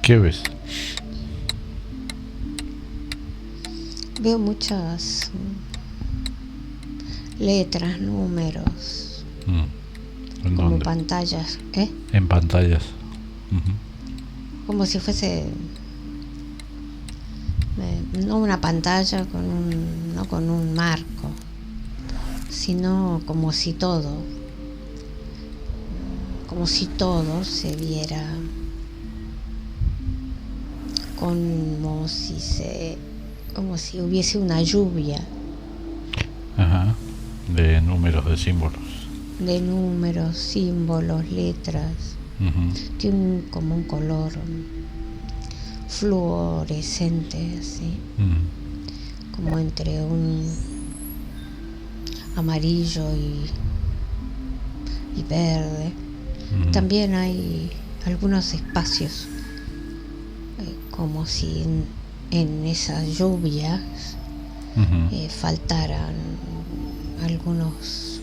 ¿Qué ves? Veo muchas letras, números, ¿En como dónde? pantallas, En pantallas. Ujú. como si fuese no una pantalla no con un marco, sino como si todo se viera como si hubiese una lluvia Ajá. De números, de símbolos. de números, símbolos, letras. Ujú. Tiene como un color fluorescente, así, como entre un amarillo y verde. También hay algunos espacios, como si en esas lluvias faltaran algunos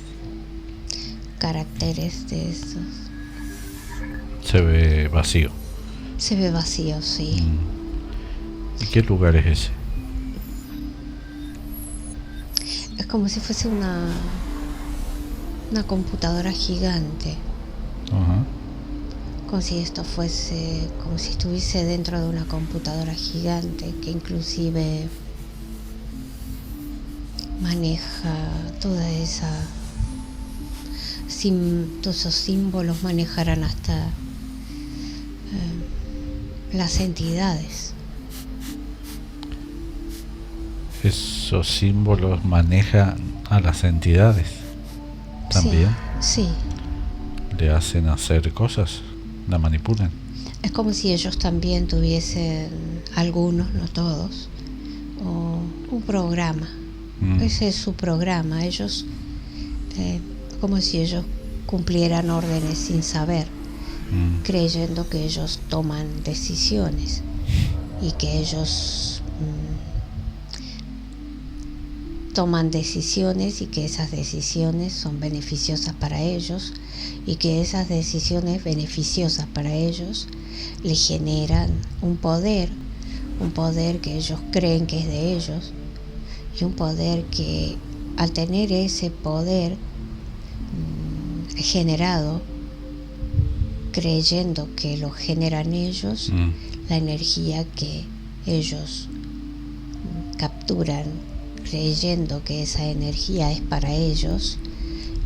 caracteres de esos. Se ve vacío. Se ve vacío, sí. ¿Y qué lugar es ese? Es como si fuese una computadora gigante. Ajá. Como si estuviese dentro de una computadora gigante que inclusive maneja toda todos esos símbolos, manejarán hasta las entidades. Esos símbolos manejan a las entidades también. Sí. Le hacen hacer cosas, la manipulan. Es como si ellos también tuviesen, algunos, no todos, un programa. Ese es su programa. Ellos, como si ellos cumplieran órdenes sin saber, creyendo que ellos toman decisiones y que ellos toman decisiones y que esas decisiones son beneficiosas para ellos y que esas decisiones beneficiosas para ellos le generan un poder que ellos creen que es de ellos, y un poder que, al tener ese poder generado, creyendo que lo generan ellos, la energía que ellos capturan, creyendo que esa energía es para ellos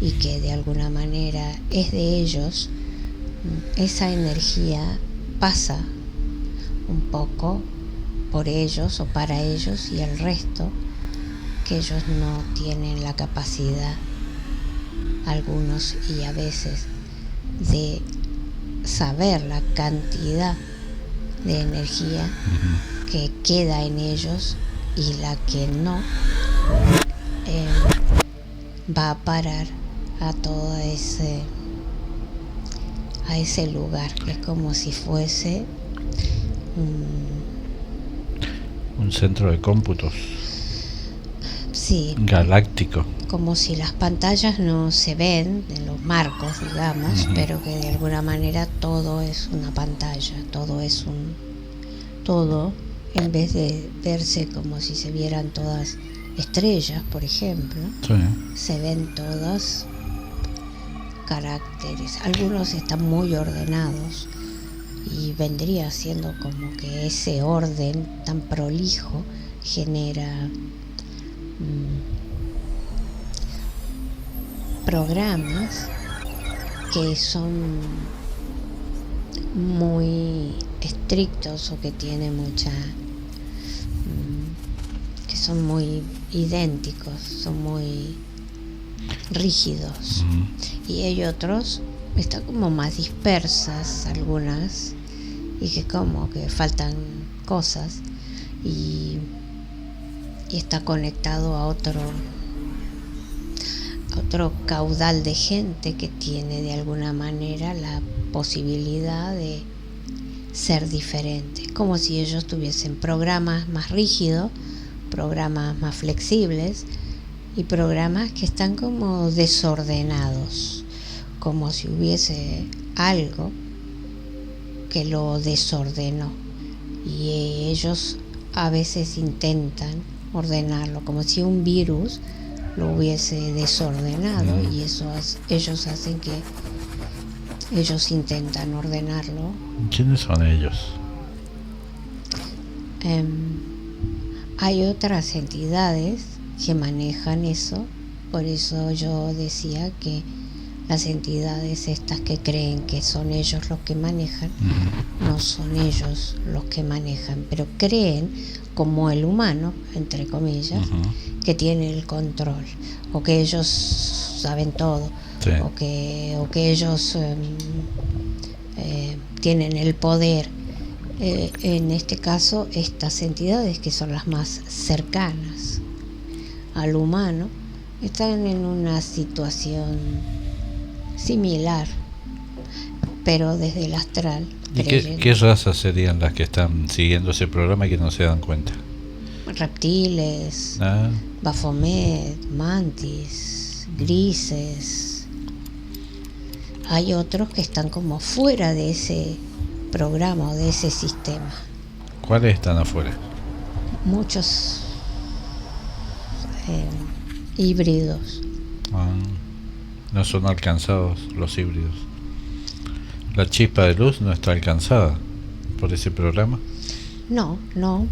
y que de alguna manera es de ellos, esa energía pasa un poco por ellos o para ellos, y el resto, que ellos no tienen la capacidad, algunos y a veces, de saber la cantidad de energía que queda en ellos, y la que no va a parar a todo ese lugar, que es como si fuese un centro de cómputos. Sí, galáctico. Como si las pantallas no se ven en los marcos, digamos, pero que de alguna manera todo es una pantalla, todo, en vez de verse como si se vieran todas estrellas, por ejemplo, se ven todos caracteres. Algunos están muy ordenados y vendría siendo como que ese orden tan prolijo genera programas que son muy estrictos, o que tienen que son muy idénticos, son muy rígidos. Y hay otros, están como más dispersas algunas, y que como que faltan cosas, y está conectado a otro caudal de gente que tiene de alguna manera la posibilidad de ser diferente, como si ellos tuviesen programas más rígidos, programas más flexibles, y programas que están como desordenados, como si hubiese algo que lo desordenó, y ellos a veces intentan ordenarlo, como si un virus lo hubiese desordenado, y ellos hacen que ellos intentan ordenarlo. ¿Quiénes son ellos? Hay otras entidades que manejan eso, por eso yo decía que las entidades estas que creen que son ellos los que manejan, no son ellos los que manejan, pero creen como el humano, entre comillas, que tiene el control, o que ellos saben todo, sí, o que ellos tienen el poder. En este caso, estas entidades que son las más cercanas al humano están en una situación similar, pero desde el astral. ¿Y qué razas serían las que están siguiendo ese programa y que no se dan cuenta? Reptiles, Baphomet, mantis, grises. Hay otros que están como fuera de ese programa o de ese sistema. ¿Cuáles están afuera? Muchos híbridos. No son alcanzados los híbridos. ¿La chispa de luz no está alcanzada por ese programa? No,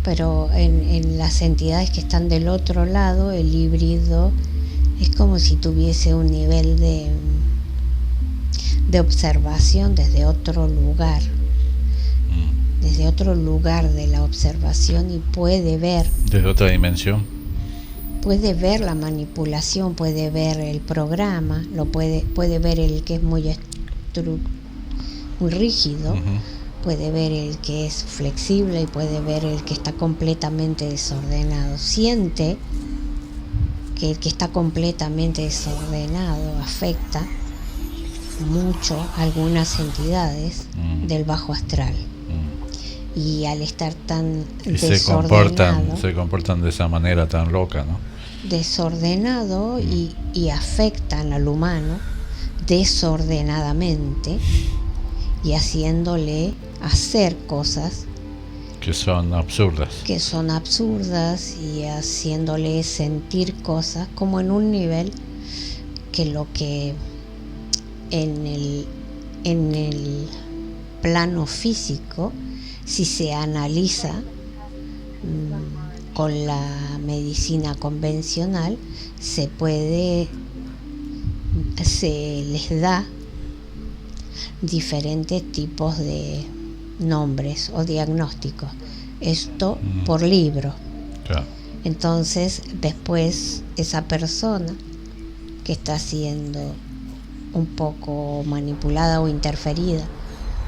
pero en las entidades que están del otro lado, el híbrido es como si tuviese un nivel de observación desde otro lugar. Desde otro lugar de la observación, y puede ver. ¿Desde otra dimensión? Puede ver la manipulación, puede ver el programa, puede ver el que es muy rígido, puede ver el que es flexible y puede ver el que está completamente desordenado. Siente que el que está completamente desordenado afecta mucho a algunas entidades del bajo astral. Y al estar tan desordenado, se comportan de esa manera tan loca, ¿no? Desordenado, y afectan al humano desordenadamente y haciéndole hacer cosas que son absurdas y haciéndole sentir cosas como en un nivel que lo que en el plano físico, si se analiza con la medicina convencional, se les da diferentes tipos de nombres o diagnósticos. Esto por libro. Claro. Entonces, después esa persona que está siendo un poco manipulada o interferida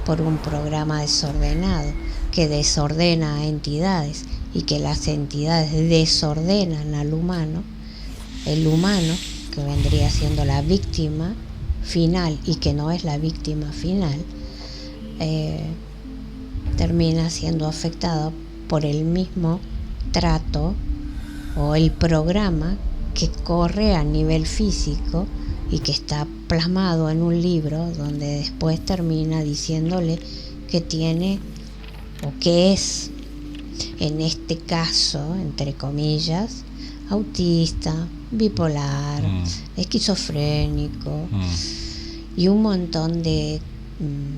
por un programa desordenado que desordena a entidades, y que las entidades desordenan al humano, el humano, que vendría siendo la víctima final y que no es la víctima final, termina siendo afectado por el mismo trato o el programa que corre a nivel físico y que está plasmado en un libro, donde después termina diciéndole que tiene o que es, en este caso, entre comillas, autista, bipolar, esquizofrénico, y un montón de,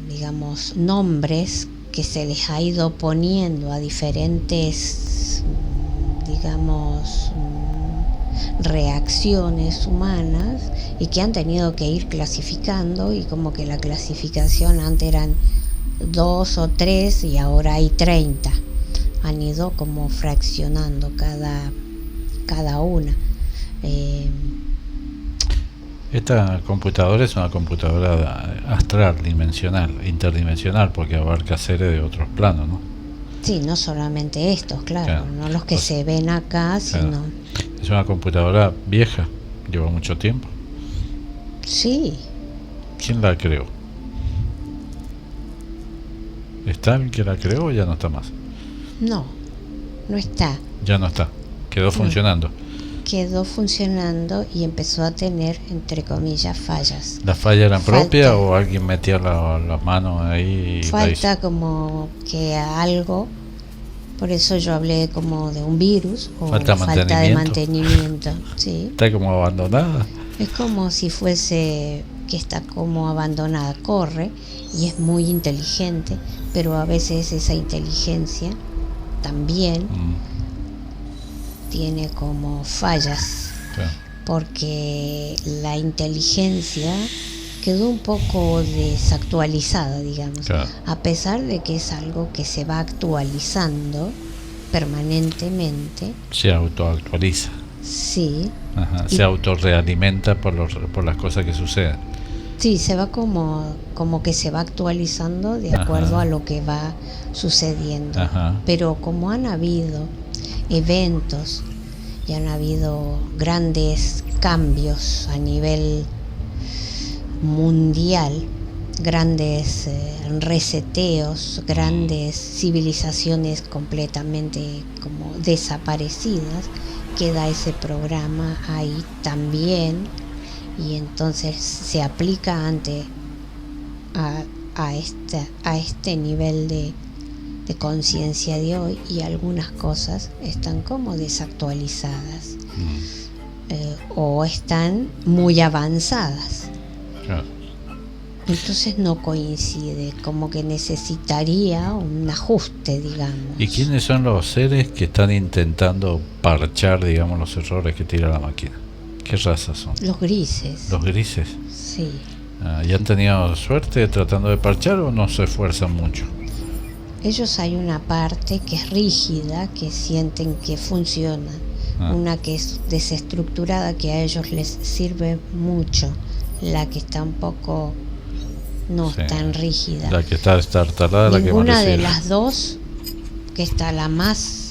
digamos, nombres que se les ha ido poniendo a diferentes, digamos, reacciones humanas, y que han tenido que ir clasificando, y como que la clasificación antes eran 2 o 3 y ahora hay 30. Han ido como fraccionando cada una. Esta computadora es una computadora astral, dimensional, interdimensional, porque abarca seres de otros planos, ¿no? Sí, no solamente estos, claro. No los que se ven acá, sino... Es una computadora vieja, lleva mucho tiempo. Sí. ¿Quién la creó? ¿Está el que la creó o ya no está más? No está. Ya no está. Quedó funcionando. Quedó funcionando y empezó a tener, entre comillas, fallas. ¿Las fallas eran propias o alguien metía la mano ahí? Falta como que algo Por eso yo hablé como de un virus o Falta de mantenimiento. ¿Sí? Está como abandonada. Es como si fuese que está como abandonada, corre y es muy inteligente, pero a veces esa inteligencia también tiene como fallas, Claro. porque la inteligencia quedó un poco desactualizada, digamos, Claro. a pesar de que es algo que se va actualizando permanentemente. Se autoactualiza. Sí. Ajá. Se autorrealimenta por las cosas que suceden. Sí, se va como que se va actualizando de acuerdo a lo que va sucediendo. Ajá. Pero como han habido eventos y han habido grandes cambios a nivel mundial, grandes reseteos, grandes civilizaciones completamente como desaparecidas, queda ese programa ahí también, y entonces se aplica a este nivel de conciencia de hoy, y algunas cosas están como desactualizadas o están muy avanzadas. Claro. Entonces no coincide, como que necesitaría un ajuste, digamos. ¿Y quiénes son los seres que están intentando parchar, digamos, los errores que tira la máquina? ¿Qué razas son? Los grises. ¿Los grises? Sí. ¿Y han tenido suerte tratando de parchar o no se esfuerzan mucho? Ellos hay una parte que es rígida, que sienten que funciona, una que es desestructurada, que a ellos les sirve mucho, la que está un poco no tan rígida. La que está destartalada, la que más Ninguna de sirve. las dos, que está la más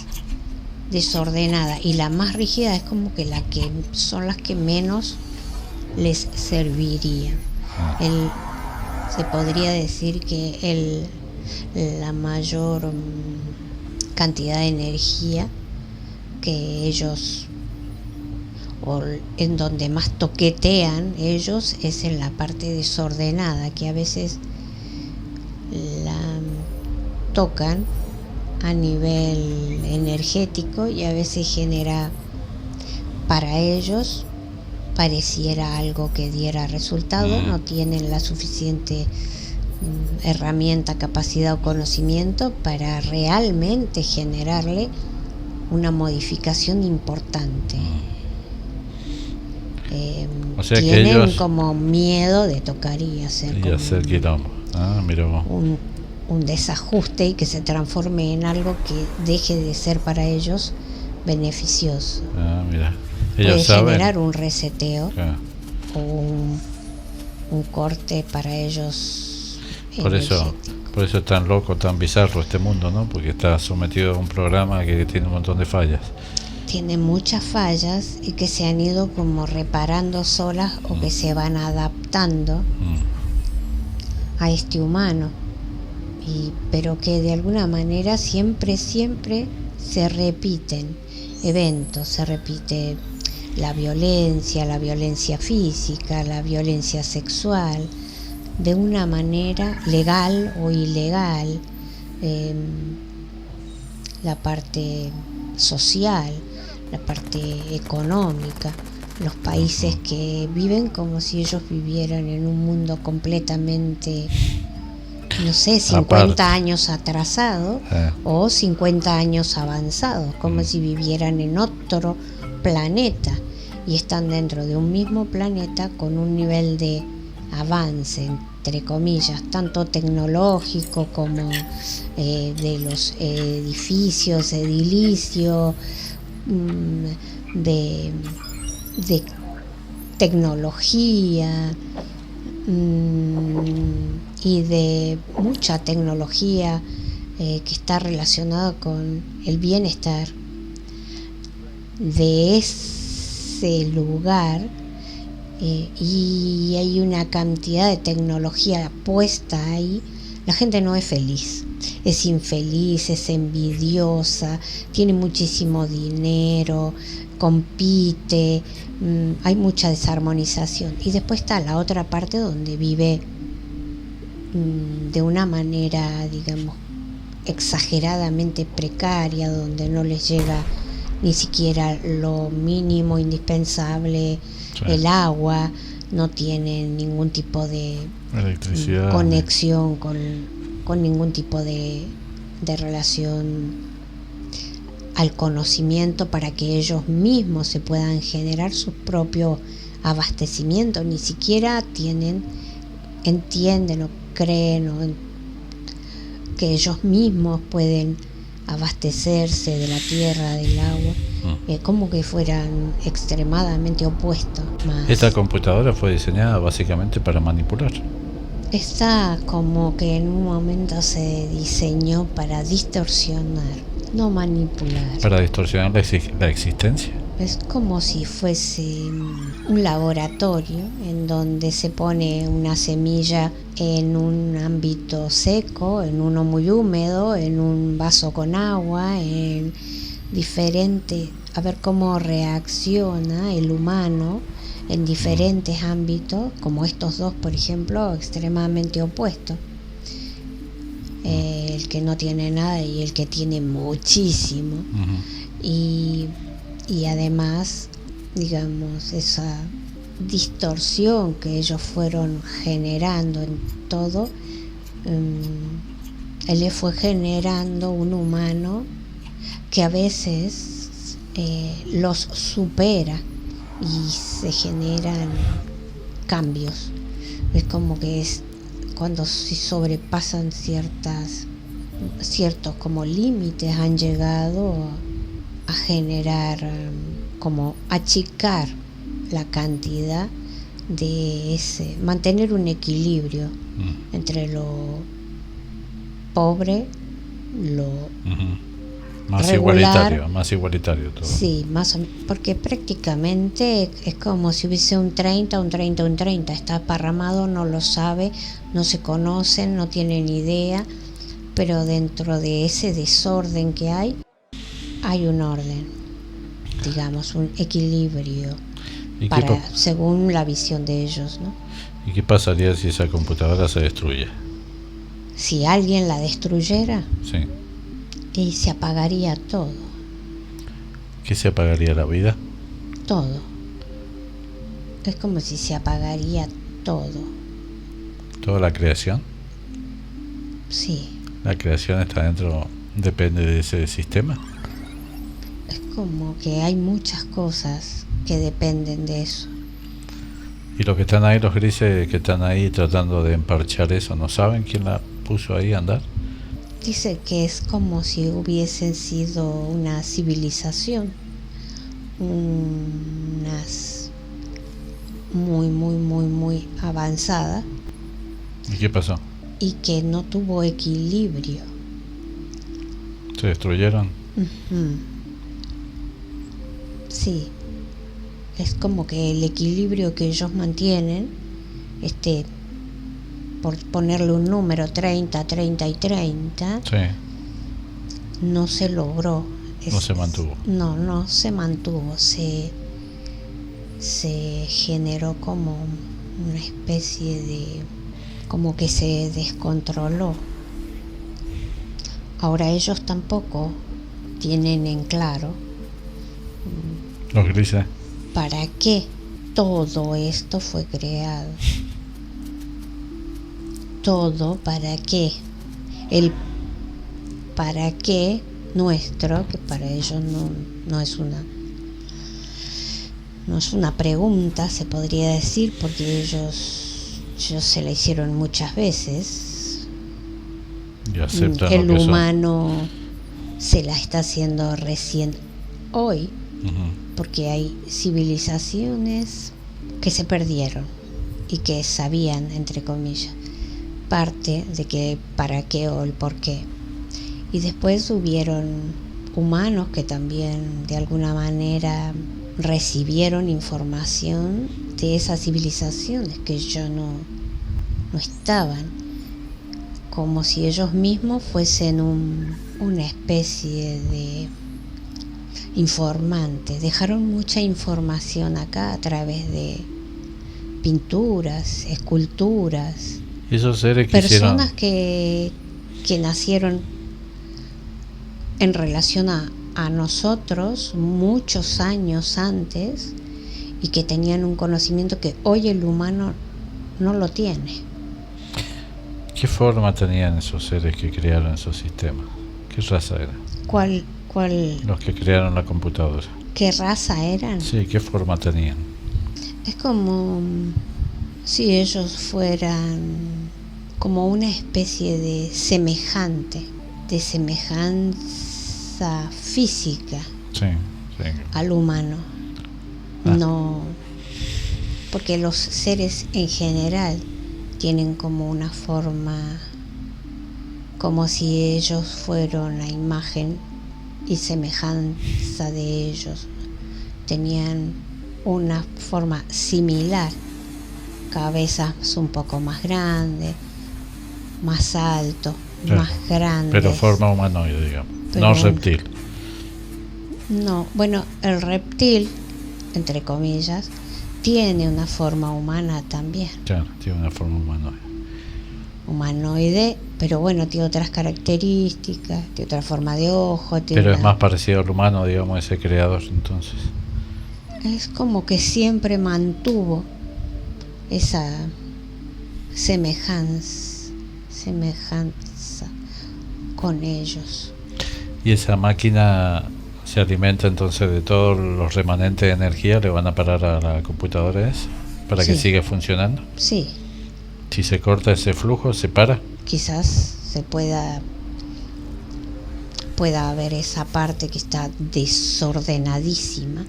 desordenada y la más rígida, es como que son las que menos les serviría. Se podría decir que la mayor cantidad de energía que ellos, o en donde más toquetean ellos, es en la parte desordenada, que a veces la tocan a nivel energético y a veces genera, para ellos pareciera algo que diera resultado, no tienen la suficiente herramienta, capacidad o conocimiento para realmente generarle una modificación importante. O sea, tienen que ellos como miedo de tocar y hacer quilombo. Mira vos. un desajuste y que se transforme en algo que deje de ser para ellos beneficioso. Mira. Puede Ellos saben generar un reseteo o un corte para ellos. Por eso es tan loco, tan bizarro este mundo, ¿no? Porque está sometido a un programa que tiene un montón de fallas. Tiene muchas fallas y que se han ido como reparando solas o que se van adaptando a este humano, pero que de alguna manera siempre se repiten eventos, se repite la violencia física, la violencia sexual, de una manera legal o ilegal, la parte social, la parte económica, los países que viven como si ellos vivieran en un mundo completamente, no sé, 50 años atrasado o 50 años avanzados, como si vivieran en otro planeta, y están dentro de un mismo planeta con un nivel de avance, entre comillas, tanto tecnológico como de los edificios, edilicio, de tecnología y de mucha tecnología que está relacionada con el bienestar de ese lugar, y hay una cantidad de tecnología puesta ahí. La gente no es feliz, es infeliz, es envidiosa, tiene muchísimo dinero, compite, hay mucha desarmonización. Y después está la otra parte donde vive de una manera, digamos, exageradamente precaria, donde no les llega ni siquiera lo mínimo indispensable, Sí. el agua, no tienen ningún tipo de Electricidad. conexión con ningún tipo de relación al conocimiento para que ellos mismos se puedan generar su propio abastecimiento. Ni siquiera entienden o creen que ellos mismos pueden abastecerse de la tierra, del agua, como que fueran extremadamente opuestos. Esta computadora fue diseñada básicamente para manipular. Está como que en un momento se diseñó para distorsionar, no manipular. Para distorsionar la existencia. Es como si fuese un laboratorio en donde se pone una semilla en un ámbito seco, en uno muy húmedo, en un vaso con agua, en diferente, a ver cómo reacciona el humano en diferentes ámbitos, como estos dos, por ejemplo, extremadamente opuestos. El que no tiene nada y el que tiene muchísimo. Y además, digamos, esa distorsión que ellos fueron generando en todo, él le fue generando un humano que a veces los supera y se generan cambios. Es como que es cuando se sobrepasan ciertos como límites, han llegado a generar, como achicar la cantidad de mantener un equilibrio entre lo pobre, lo más regular, más igualitario todo. Sí, porque prácticamente es como si hubiese un 30, está aparramado, no lo sabe, no se conocen, no tienen idea, pero dentro de ese desorden que hay un orden, digamos, un equilibrio según la visión de ellos, ¿no? ¿Y qué pasaría si esa computadora se destruye? Si alguien la destruyera, sí, y se apagaría todo. ¿Qué se apagaría? ¿La vida? Todo. Es como si se apagaría todo. ¿Toda la creación? Sí. ¿La creación está dentro, depende de ese sistema? Es como que hay muchas cosas que dependen de eso. ¿Y los que están ahí, los grises que están ahí tratando de emparchar eso, no saben quién la puso ahí a andar? Dice que es como si hubiesen sido una civilización, unas muy avanzada. ¿Y qué pasó? Y que no tuvo equilibrio. ¿Se destruyeron? Sí. Es como que el equilibrio que ellos mantienen, por ponerle un número, 30 y 30, sí, no se logró. No se mantuvo. No se mantuvo. Se generó como una especie de, como que se descontroló. Ahora ellos tampoco tienen en claro, los grises, para qué todo esto fue creado. Todo para qué. El para qué nuestro, que para ellos no es una pregunta, se podría decir, porque ellos se la hicieron muchas veces. Y aceptan el lo que humano se la está haciendo recién hoy, porque hay civilizaciones que se perdieron y que sabían, entre comillas, parte de que para qué o el por qué. Y después hubieron humanos que también de alguna manera recibieron información de esas civilizaciones que ya no estaban, como si ellos mismos fuesen una especie de informante. Dejaron mucha información acá a través de pinturas, esculturas. Esos seres personas que nacieron en relación a nosotros muchos años antes, y que tenían un conocimiento que hoy el humano no lo tiene. ¿Qué forma tenían esos seres que crearon esos sistemas? ¿Qué raza eran? ¿Cuál? Los que crearon la computadora. ¿Qué raza eran? Sí, ¿qué forma tenían? Es como si ellos fueran como una especie de semejanza física al humano. No, porque los seres en general tienen como una forma, como si ellos fueran la imagen y semejanza de ellos. Tenían una forma similar, cabezas un poco más grandes, más altos, más grandes. Pero forma humanoide, digamos, no reptil. No, bueno, el reptil, entre comillas, tiene una forma humana también. Claro, tiene una forma humanoide, pero bueno, tiene otras características, tiene otra forma de ojo. Pero es más parecido al humano, digamos, ese creador, entonces. Es como que siempre mantuvo esa semejanza con ellos. ¿Y esa máquina se alimenta entonces de todos los remanentes de energía? ¿Le van a parar a la computadora para que siga funcionando? Sí. Si se corta ese flujo, ¿se para? Quizás se pueda haber esa parte que está desordenadísima,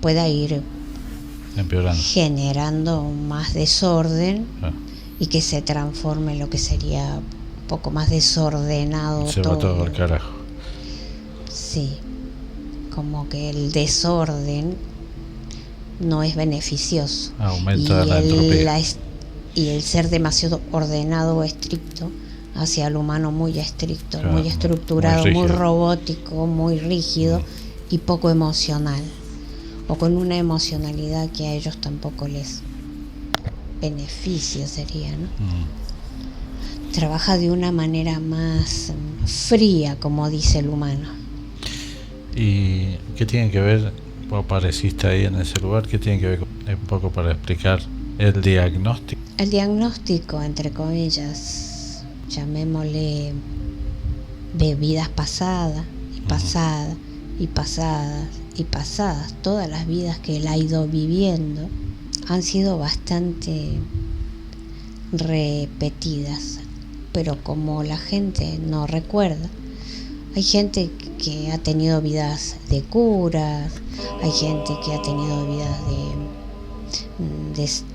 pueda ir empeorando, generando más desorden, y que se transforme en lo que sería un poco más desordenado. Se va todo al carajo. Sí, como que el desorden no es beneficioso. Aumenta la entropía. Y el ser demasiado ordenado o estricto hacia el humano muy estricto, claro, muy estructurado, muy robótico, muy rígido y poco emocional, o con una emocionalidad que a ellos tampoco les beneficia, sería, ¿no? Trabaja de una manera más fría, como dice el humano. ¿Y qué tiene que ver, vos apareciste ahí en ese lugar, qué tiene que ver un poco para explicar el diagnóstico? El diagnóstico, entre comillas, llamémosle, de vidas pasadas y pasadas y pasadas y pasadas, todas las vidas que él ha ido viviendo han sido bastante repetidas, pero como la gente no recuerda, hay gente que ha tenido vidas de curas, hay gente que ha tenido vidas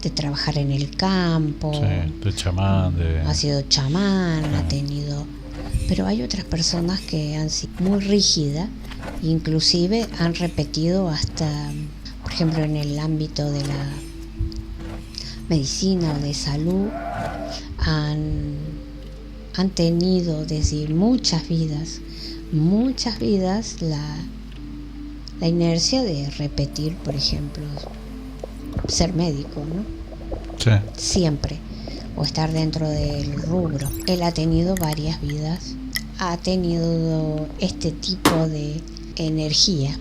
de trabajar en el campo, de chamán, ha sido chamán, ha tenido, pero hay otras personas que han sido muy rígidas, inclusive han repetido hasta, por ejemplo, en el ámbito de la medicina o de salud, han tenido desde muchas vidas la inercia de repetir, por ejemplo, ser médico, ¿no? Sí. Siempre, o estar dentro del rubro. Él ha tenido varias vidas, ha tenido este tipo de energía.